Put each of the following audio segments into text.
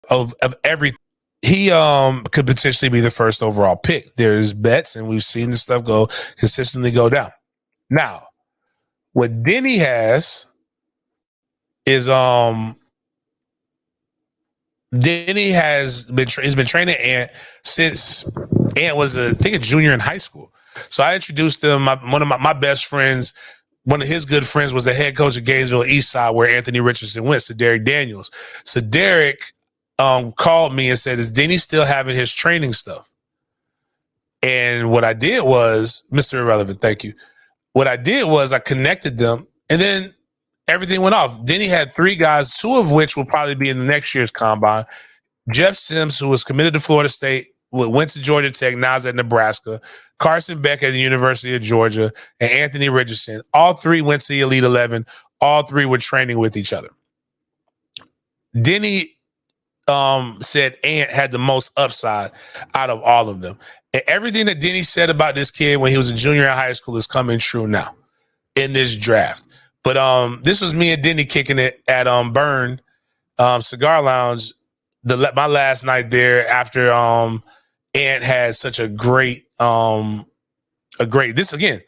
of everything. He could potentially be the first overall pick. There's bets, and we've seen this stuff consistently go down. Now, what Denny has is Denny has been training Ant since Ant was a junior in high school. So I introduced him. One of my best friends, one of his good friends, was the head coach of Gainesville Eastside, where Anthony Richardson went. So Derek Daniels. So Derek called me and said, "Is Denny still having his training stuff?" And what I did was, Mr. Irrelevant, thank you. What I did was I connected them, and then everything went off. Denny had 3 guys, 2 of which will probably be in the next year's combine. Jeff Sims, who was committed to Florida State, went to Georgia Tech, now is at Nebraska. Carson Beck at the University of Georgia, and Anthony Richardson. All 3 went to the Elite 11. All 3 were training with each other. Denny said Ant had the most upside out of all of them. And everything that Denny said about this kid when he was a junior in high school is coming true now in this draft. But this was me and Denny kicking it at Burn Cigar Lounge, my last night there after Ant had such a great this again,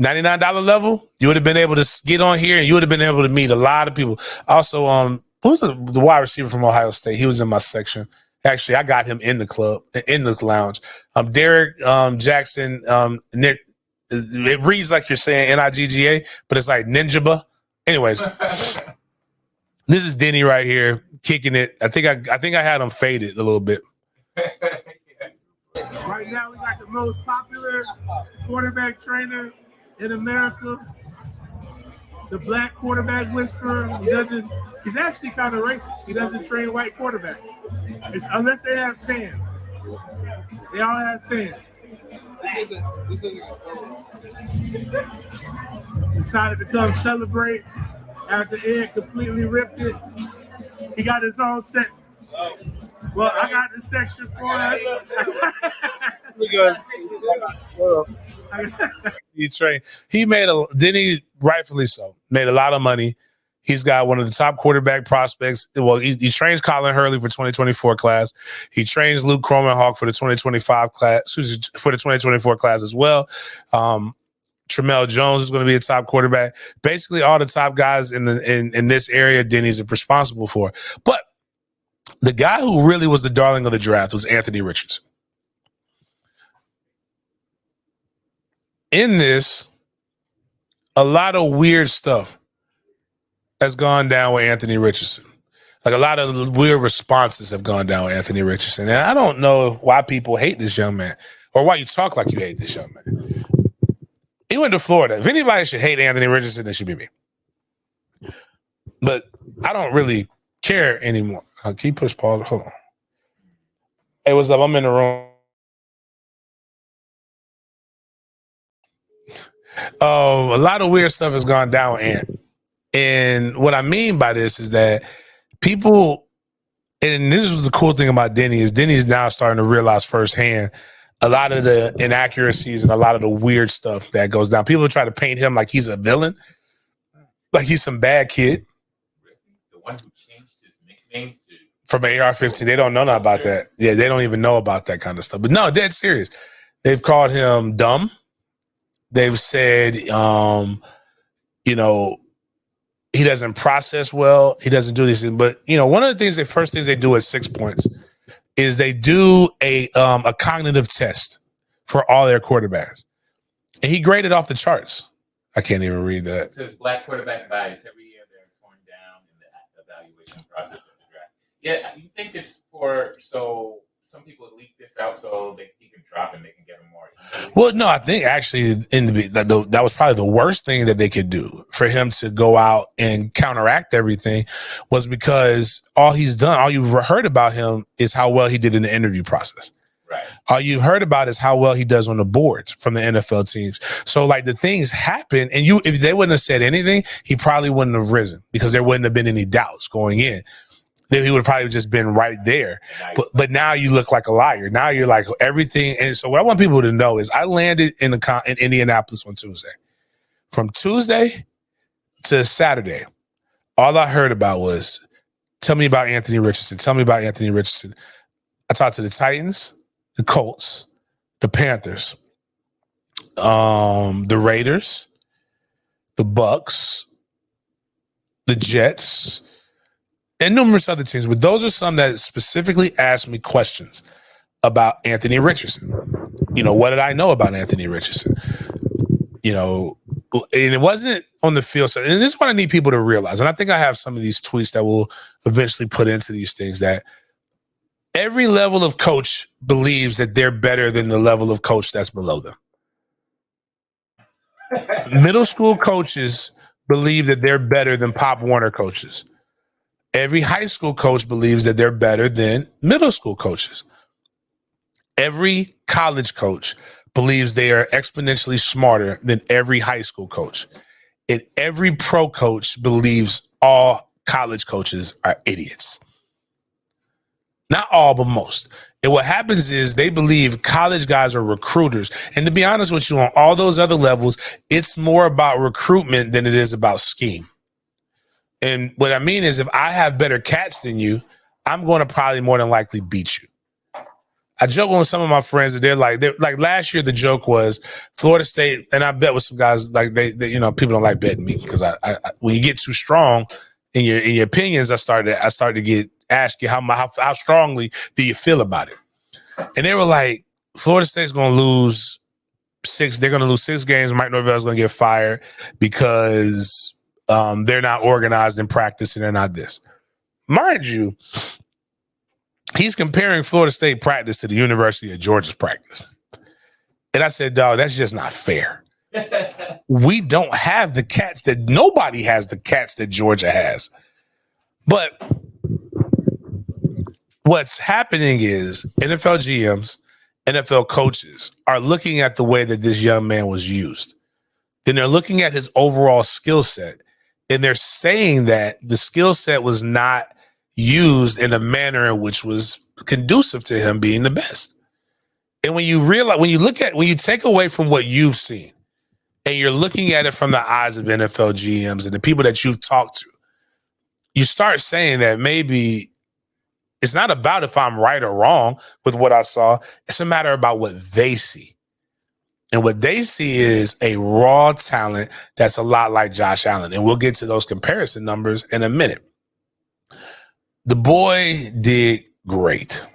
$99 level. You would have been able to get on here and you would have been able to meet a lot of people. Also, who's the wide receiver from Ohio State? He was in my section. Actually, I got him in the club, in the lounge. Derek Jackson, Nick. It reads like you're saying Nigga, but it's like Ninjaba. Anyways, this is Denny right here kicking it. I think I had him faded a little bit. Right now, we got the most popular quarterback trainer in America, the black quarterback whisperer. He's actually kind of racist. He doesn't train white quarterbacks. Unless they have tans. They all have tans. This isn't decided to come celebrate after Ed completely ripped it. He got his own set. Well, I got the section for us. He made Denny, rightfully so, made a lot of money. He's got one of the top quarterback prospects. Well, he trains Colin Hurley for 2024 class. He trains Luke Kromenhawk for the 2025 class, for the 2024 class as well. Tramel Jones is going to be a top quarterback. Basically, all the top guys in this area, Denny's responsible for. But the guy who really was the darling of the draft was Anthony Richardson. In this, a lot of weird stuff has gone down with Anthony Richardson. Like a lot of weird responses have gone down with Anthony Richardson. And I don't know why people hate this young man or why you talk like you hate this young man. He went to Florida. If anybody should hate Anthony Richardson, it should be me. But I don't really care anymore. Can you push pause? Hold on. Hey, what's up? I'm in the room. A lot of weird stuff has gone down with Ant. And what I mean by this is that people, and this is the cool thing about Denny, is Denny's now starting to realize firsthand a lot of the inaccuracies and a lot of the weird stuff that goes down. People try to paint him like he's a villain, like he's some bad kid. The one who changed his nickname from AR-15. They don't know nothing about that. Yeah, they don't even know about that kind of stuff. But no, dead serious. They've called him dumb. They've said, he doesn't process well. He doesn't do these things. But, one of the first things they do at 6 points is they do a cognitive test for all their quarterbacks. And he graded off the charts. I can't even read that. It says black quarterback bias. Every year they're torn down in the evaluation process of the draft. Yeah, you think it's so some people leak this out so he can drop and they can get him more easily? Well, no, I think actually that was probably the worst thing that they could do for him to go out and counteract everything, was because all you've heard about him is how well he did in the interview process. Right. All you've heard about is how well he does on the boards from the NFL teams. So the things happen, and if they wouldn't have said anything, he probably wouldn't have risen because there wouldn't have been any doubts going in. Then he would have probably just been right there. But now you look like a liar. Now you're like everything. And so what I want people to know is I landed in Indianapolis on Tuesday. From Tuesday to Saturday, all I heard about was Tell me about Anthony Richardson. Tell me about Anthony Richardson. I talked to the Titans, the Colts, the Panthers, the Raiders, the Bucks, the Jets, and numerous other teams. But those are some that specifically asked me questions about Anthony Richardson. What did I know about Anthony Richardson? And it wasn't on the field. So, and this is what I need people to realize. And I think I have some of these tweets that will eventually put into these things, that every level of coach believes that they're better than the level of coach that's below them. Middle school coaches believe that they're better than Pop Warner coaches. Every high school coach believes that they're better than middle school coaches. Every college coach believes they are exponentially smarter than every high school coach. And every pro coach believes all college coaches are idiots. Not all, but most. And what happens is they believe college guys are recruiters. And to be honest with you, on all those other levels, it's more about recruitment than it is about scheme. And what I mean is, if I have better cats than you, I'm going to probably more than likely beat you. I joke with some of my friends that they're like last year, the joke was Florida State, and I bet with some guys like they people don't like betting me because I when you get too strong in your opinions, I started to ask you how strongly do you feel about it, and they were like, Florida State's going to lose 6. They're going to lose 6 games. Mike Norvell's going to get fired because they're not organized in practice and they're not this. Mind you, he's comparing Florida State practice to the University of Georgia's practice. And I said, dog, that's just not fair. We don't have the cats nobody has the cats that Georgia has. But what's happening is NFL GMs, NFL coaches are looking at the way that this young man was used. Then they're looking at his overall skill set, and they're saying that the skill set was not used in a manner in which was conducive to him being the best. And when you take away from what you've seen and you're looking at it from the eyes of NFL GMs and the people that you've talked to, you start saying that maybe it's not about if I'm right or wrong with what I saw. It's a matter about what they see. And what they see is a raw talent that's a lot like Josh Allen. And we'll get to those comparison numbers in a minute. The boy did great.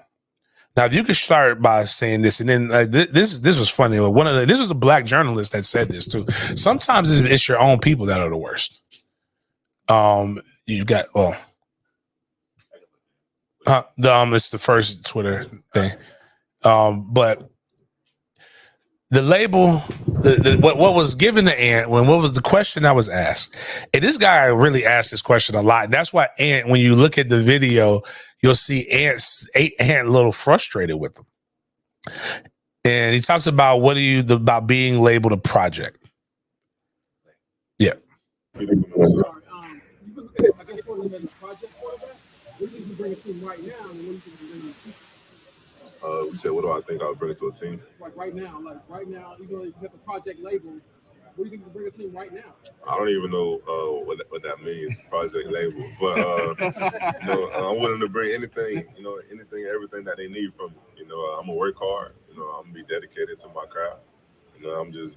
Now, if you could start by saying this, and then this was funny. This was a black journalist that said this too. Sometimes it's your own people that are the worst. You got it's the first Twitter thing, but the label, what was given to Ant, what was the question that was asked? And this guy really asked this question a lot. And that's why Ant, when you look at the video, you'll see Ant a little frustrated with him. And he talks about about being labeled a project. Yeah. You can look at it, I guess, for them as a project quarterback. What do you think you bring a team right now, and what do you think you bring in the future? What do I think I would bring to a team? Right now, even though you have the project label, what do you think you bring a team right now? I don't even know what that means, project label. But I'm willing to bring anything, everything that they need from me. I'm gonna work hard. I'm gonna be dedicated to my craft. I'm just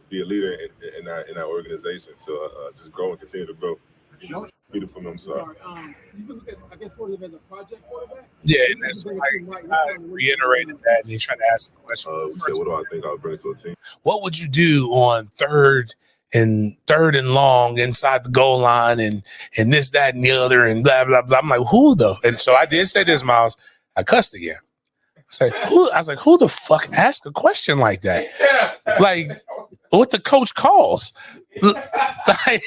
be a leader in that organization. So just grow and continue to grow. Beautiful. I'm sorry. You can look at, I guess, sort of as a project quarterback. Yeah, and that's I reiterated that, and he tried to ask the question. What do I think I would bring to a team? What would you do on third and long inside the goal line, and this, that, and the other, and blah blah blah? I'm like, who though? And so I did say this, Miles. I cussed again. I was like, who the fuck asked a question like that? Like, what the coach calls? Like,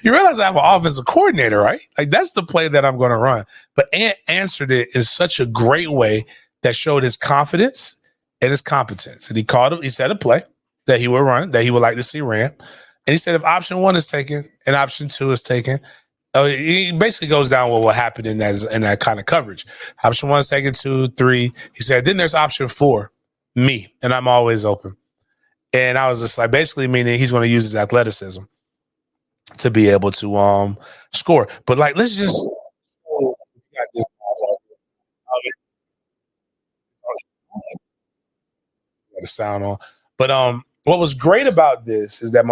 you realize I have an offensive coordinator, right? Like, that's the play that I'm going to run. But Ant answered it in such a great way that showed his confidence and his competence. And he said a play that he would run, that he would like to see ran. And he said, if option 1 is taken and option 2 is taken, he basically goes down with what happened in that kind of coverage. Option 1 is taken, 2, 3. He said, then there's option 4, me, and I'm always open. And I was just like, basically meaning he's going to use his athleticism to be able to score. But like, let's just the sound on. But what was great about this is that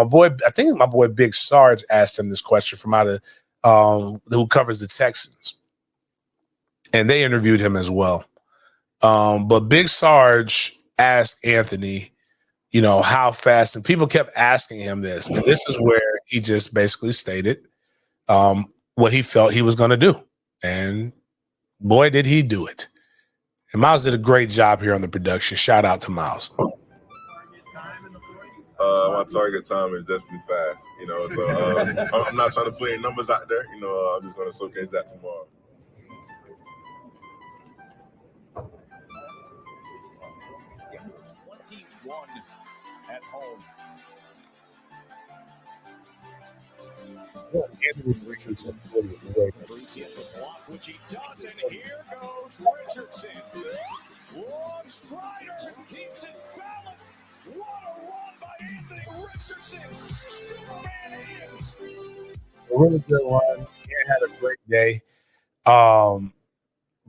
I think my boy Big Sarge asked him this question from out of who covers the Texans. And they interviewed him as well. But Big Sarge asked Anthony, how fast, and people kept asking him this. And this is where he just basically stated what he felt he was going to do. And boy, did he do it. And Miles did a great job here on the production. Shout out to Miles. My target time is definitely fast, so I'm not trying to put any numbers out there. I'm just going to showcase that tomorrow. At home. Anthony Richardson, Which he does, and here goes Richardson. Long strider keeps his balance. What a run by Anthony Richardson. Superman is. A really good run. He had a great day.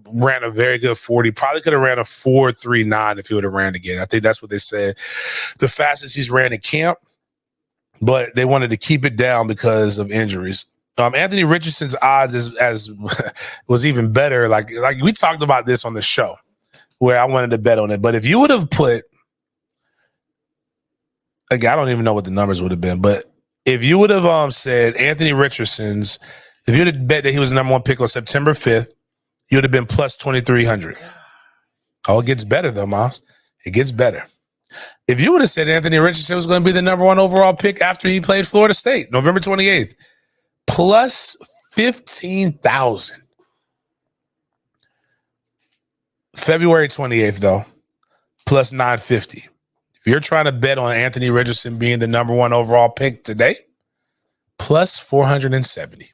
Ran a very good 40. Probably could have ran a 4.39 if he would have ran again. I think that's what they said. The fastest he's ran in camp, but they wanted to keep it down because of injuries. Anthony Richardson's odds as was even better. Like we talked about this on the show where I wanted to bet on it. But if you would have put, again, I don't even know what the numbers would have been, but if you would have said Anthony Richardson's, if you would have bet that he was the number one pick on September 5th, you would have been plus 2,300. Oh, it gets better though, Miles. It gets better. If you would have said Anthony Richardson was going to be the number one overall pick after he played Florida State, November 28th, plus 15,000. February 28th, though, plus 950. If you're trying to bet on Anthony Richardson being the number one overall pick today, plus 470.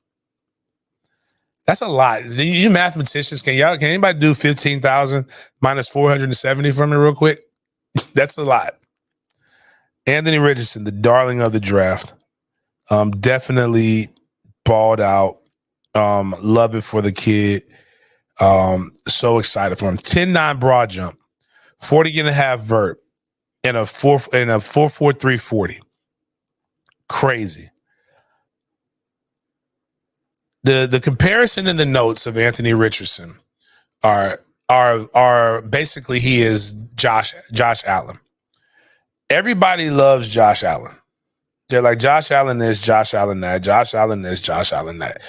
That's a lot. You mathematicians, can anybody do 15,000 minus 470 for me real quick? That's a lot. Anthony Richardson, the darling of the draft, definitely balled out. Love it for the kid. So excited for him. 10.9 broad jump, 40.5 vert, and a 4.43 40. Crazy. The comparison in the notes of Anthony Richardson are basically he is Josh Allen. Everybody loves Josh Allen. They're like Josh Allen this, Josh Allen that, Josh Allen this, Josh Allen that.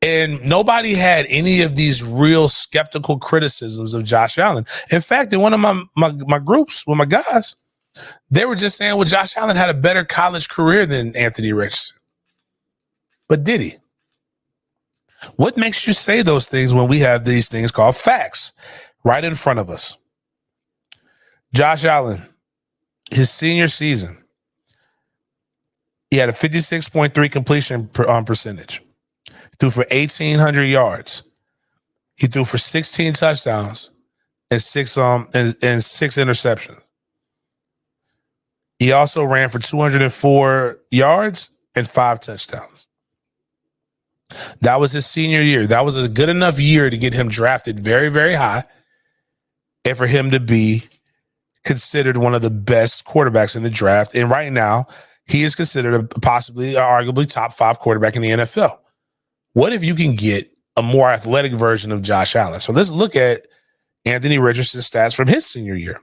And nobody had any of these real skeptical criticisms of Josh Allen. In fact, in one of my groups with my guys, they were just saying, well, Josh Allen had a better college career than Anthony Richardson. But did he? What makes you say those things when we have these things called facts right in front of us? Josh Allen, his senior season, he had a 56.3 completion percentage. He threw for 1,800 yards. He threw for 16 touchdowns and six interceptions. He also ran for 204 yards and 5 touchdowns. That was his senior year. That was a good enough year to get him drafted very, very high and for him to be considered one of the best quarterbacks in the draft. And right now, he is considered arguably top 5 quarterback in the NFL. What if you can get a more athletic version of Josh Allen? So let's look at Anthony Richardson's stats from his senior year.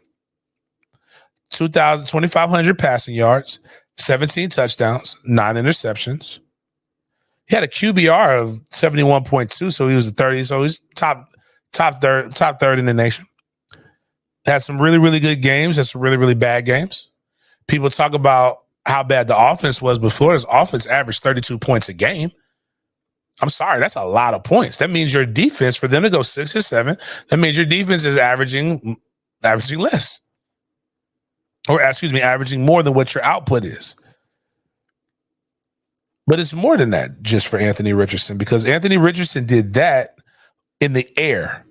2,500 passing yards, 17 touchdowns, 9 interceptions. He had a QBR of 71.2, so he was a 30. So he's top third in the nation. Had some really, really good games. Had some really, really bad games. People talk about how bad the offense was, but Florida's offense averaged 32 points a game. I'm sorry, that's a lot of points. That means your defense, for them to go 6 or 7, that means your defense is averaging less. Or, averaging more than what your output is. But it's more than that just for Anthony Richardson, because Anthony Richardson did that in the air.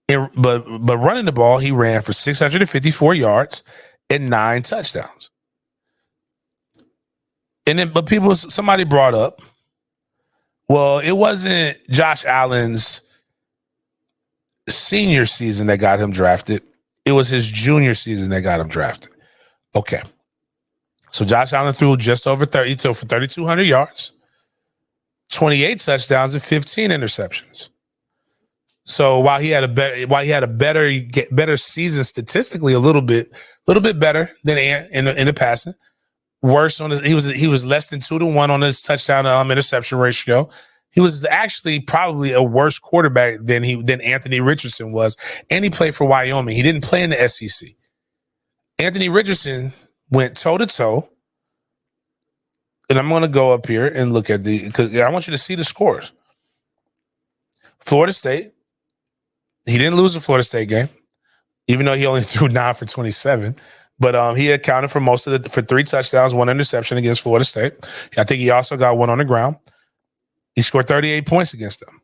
But running the ball, he ran for 654 yards and 9 touchdowns. And then, but somebody brought up, well, it wasn't Josh Allen's senior season that got him drafted. It was his junior season that got him drafted. Okay. So Josh Allen threw just over 30, so for 3,200 yards, 28 touchdowns, and 15 interceptions. So while he had a better season statistically, a little bit better than Ant in the passing, worse on he was less than 2-1 on his touchdown interception ratio. He was actually probably a worse quarterback than Anthony Richardson was, and he played for Wyoming. He didn't play in the SEC. Anthony Richardson went toe to toe, and I'm going to go up here and look at because I want you to see the scores. Florida State. He didn't lose the Florida State game, even though he only threw 9 for 27. But he accounted for for 3 touchdowns, 1 interception against Florida State. I think he also got 1 on the ground. He scored 38 points against them.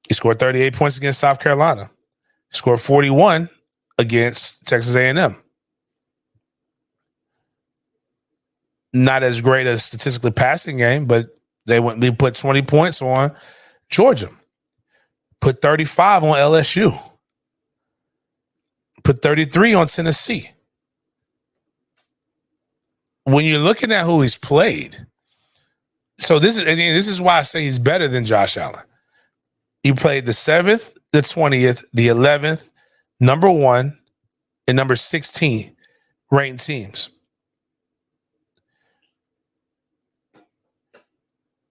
He scored 38 points against South Carolina. He scored 41 against Texas A&M. Not as great a statistically passing game, but they put 20 points on Georgia. Put 35 on LSU. Put 33 on Tennessee. When you're looking at who he's played, so this is why I say he's better than Josh Allen. He played the 7th, the 20th, the 11th, number 1, and number 16 ranked teams.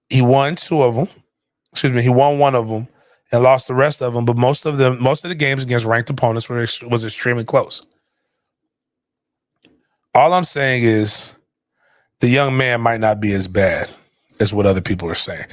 He won 2 of them. He won 1 of them and lost the rest of them. But most of the games against ranked opponents was extremely close. All I'm saying is the young man might not be as bad as what other people are saying.